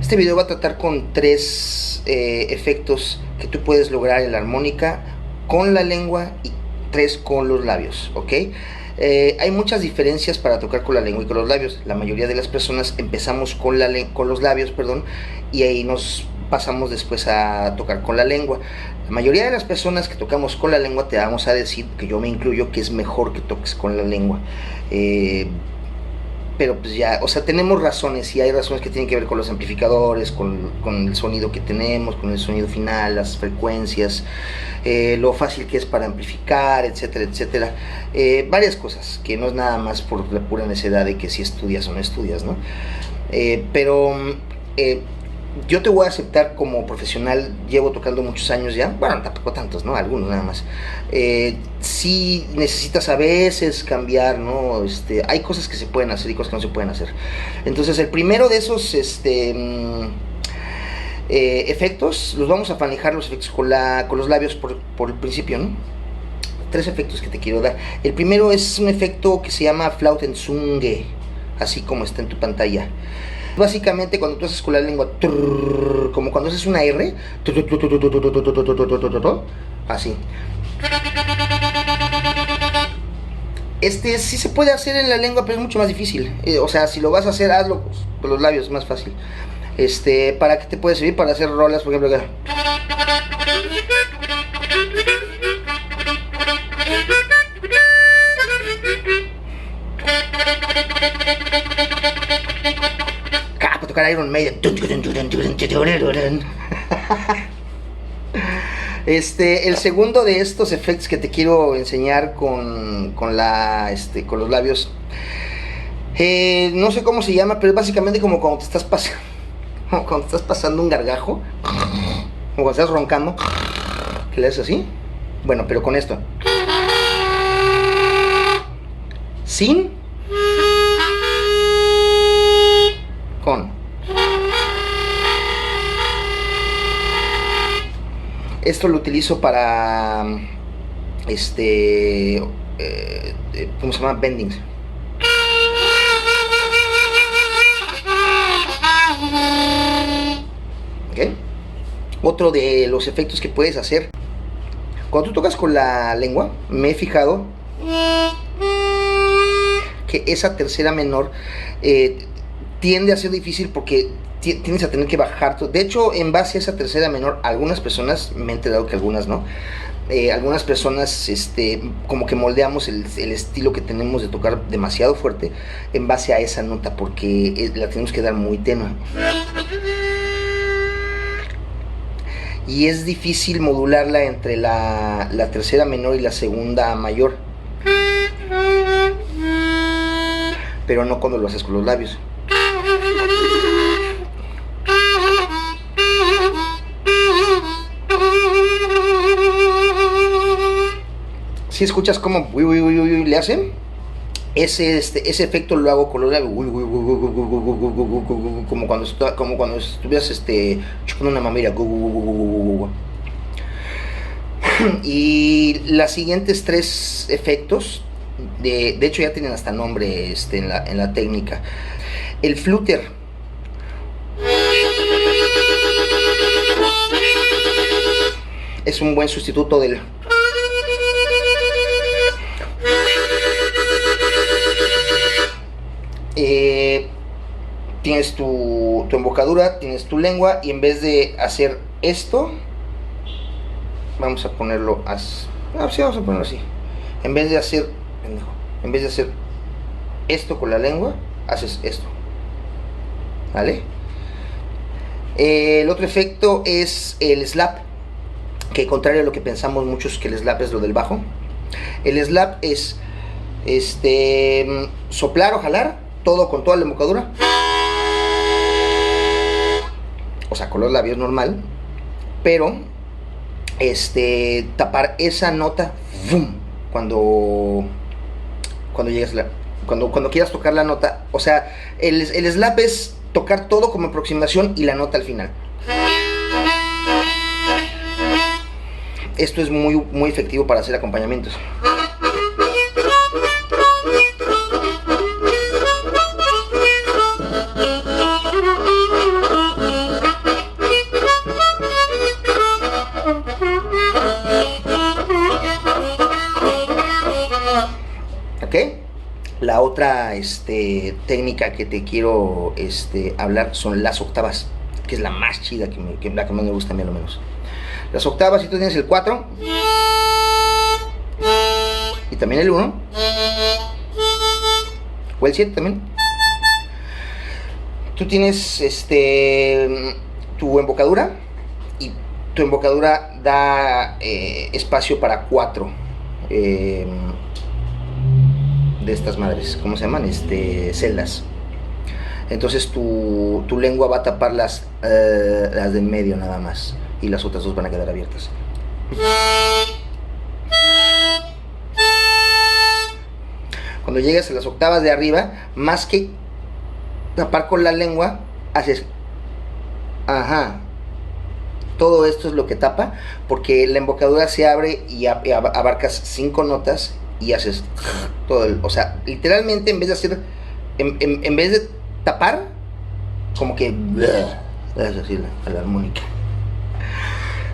Este video va a tratar con tres efectos que tú puedes lograr en la armónica con la lengua y tres con los labios, ¿ok? Hay muchas diferencias para tocar con la lengua y con los labios. La mayoría de las personas empezamos con los labios, y ahí nos pasamos después a tocar con la lengua. La mayoría de las personas que tocamos con la lengua te vamos a decir, que yo me incluyo, que es mejor que toques con la lengua. Pero pues ya, o sea, tenemos razones, y hay razones que tienen que ver con los amplificadores, con el sonido que tenemos, con el sonido final, las frecuencias, lo fácil que es para amplificar, etcétera, etcétera. Varias cosas, que no es nada más por la pura necesidad de que si estudias o no estudias, ¿no? Yo te voy a aceptar como profesional. Llevo tocando muchos años ya, bueno, tampoco tantos, ¿no? Algunos nada más. Sí necesitas a veces cambiar, ¿no? Hay cosas que se pueden hacer y cosas que no se pueden hacer. Entonces el primero de esos efectos, los vamos a manejar los efectos con los labios por el principio, ¿no? Tres efectos que te quiero dar. El primero es un efecto que se llama Flautenzunge, así como está en tu pantalla. Básicamente cuando tú haces con la lengua, como cuando haces una R, así. Sí se puede hacer en la lengua, pero es mucho más difícil. O sea, si lo vas a hacer, hazlo con los labios, es más fácil. ¿Para qué te puede servir? Para hacer rolas, por ejemplo, acá. Para tocar Iron Maiden. El segundo de estos efectos que te quiero enseñar con los labios, no sé cómo se llama, pero es básicamente como cuando te estás pasando un gargajo, o cuando estás roncando, que le haces así. Bueno, pero con esto, sin, con. Esto lo utilizo para ¿cómo se llama? Bendings. ¿Okay? Otro de los efectos que puedes hacer cuando tú tocas con la lengua, me he fijado que esa tercera menor tiende a ser difícil porque tienes a tener que bajar. De hecho, en base a esa tercera menor, algunas personas, me he enterado que algunas no, algunas personas como que moldeamos el estilo que tenemos de tocar demasiado fuerte en base a esa nota, porque la tenemos que dar muy tenue. Y es difícil modularla entre la tercera menor y la segunda mayor, pero no cuando lo haces con los labios. Si escuchas como le hacen, ese efecto lo hago con los labios, como cuando estuvieras chupando una mamera. Y las siguientes tres efectos, de hecho ya tienen hasta nombre en la técnica. El flutter. Es un buen sustituto del... tienes tu embocadura, tienes tu lengua, y en vez de hacer esto, vamos a ponerlo así. Sí, vamos a ponerlo así. En vez de hacer esto con la lengua, haces esto, ¿vale? El otro efecto es el slap, que contrario a lo que pensamos muchos, que el slap es lo del bajo. El slap es soplar o jalar todo con toda la embocadura, o sea, con los labios normal, pero tapar esa nota cuando llegas cuando quieras tocar la nota. O sea, el slap es tocar todo como aproximación y la nota al final. Esto es muy, muy efectivo para hacer acompañamientos. ¿Ok? La otra técnica que te quiero hablar son las octavas, que es la más chida, la que más me gusta a mí, a lo menos. Las octavas, si tú tienes el 4 y también el 1 o el 7 también, tú tienes tu embocadura, y tu embocadura da espacio para 4 de estas madres, ¿cómo se llaman? Celdas. Entonces tu lengua va a tapar las de en medio nada más, y las otras dos van a quedar abiertas. Cuando llegas a las octavas de arriba, más que tapar con la lengua, haces ajá. Todo esto es lo que tapa, porque la embocadura se abre y abarcas 5 notas y haces todo o sea, literalmente en vez de hacer, en vez de tapar, como que es así la armónica.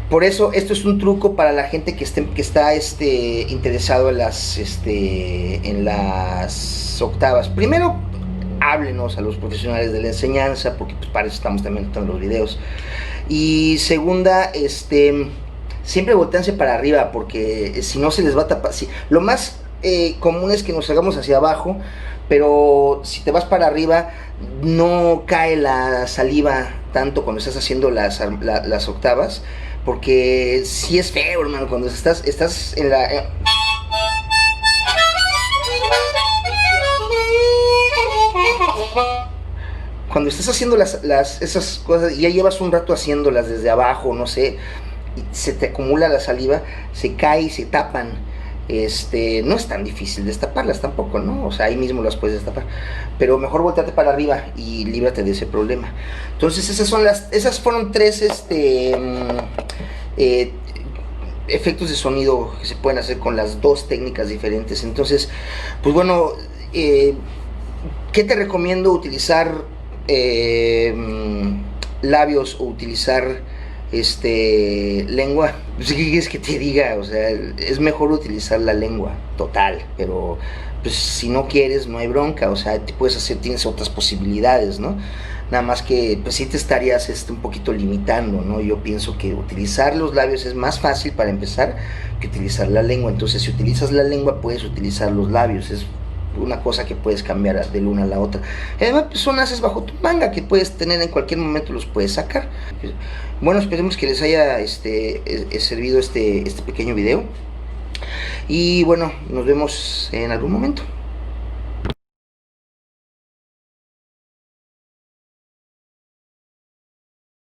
Por eso esto es un truco para la gente que está interesado en las octavas. Primero, háblenos a los profesionales de la enseñanza, porque pues para eso estamos también en los videos. Y segunda, siempre volteanse para arriba, porque si no se les va a tapar. Lo más común es que nos hagamos hacia abajo, pero si te vas para arriba no cae la saliva tanto cuando estás haciendo las octavas, porque sí es feo, hermano, cuando estás en la... Cuando estás haciendo esas cosas y ya llevas un rato haciéndolas desde abajo, no sé, y se te acumula la saliva, se cae y se tapan. No es tan difícil destaparlas tampoco, ¿no? O sea, ahí mismo las puedes destapar. Pero mejor volteate para arriba y líbrate de ese problema. Entonces, esas fueron 3 efectos de sonido que se pueden hacer con las 2 técnicas diferentes. Entonces, pues bueno, ¿qué te recomiendo utilizar? Labios o utilizar lengua. ¿Qué quieres que te diga? O sea, es mejor utilizar la lengua, total, pero pues si no quieres no hay bronca, o sea, te puedes hacer, tienes otras posibilidades, ¿no? Nada más que pues sí te estarías un poquito limitando, ¿no? Yo pienso que utilizar los labios es más fácil para empezar que utilizar la lengua. Entonces, si utilizas la lengua puedes utilizar los labios, es una cosa que puedes cambiar de una a la otra. Además, pues son haces bajo tu manga que puedes tener en cualquier momento, los puedes sacar. Bueno, esperemos que les haya servido este pequeño video. Y bueno, nos vemos en algún momento.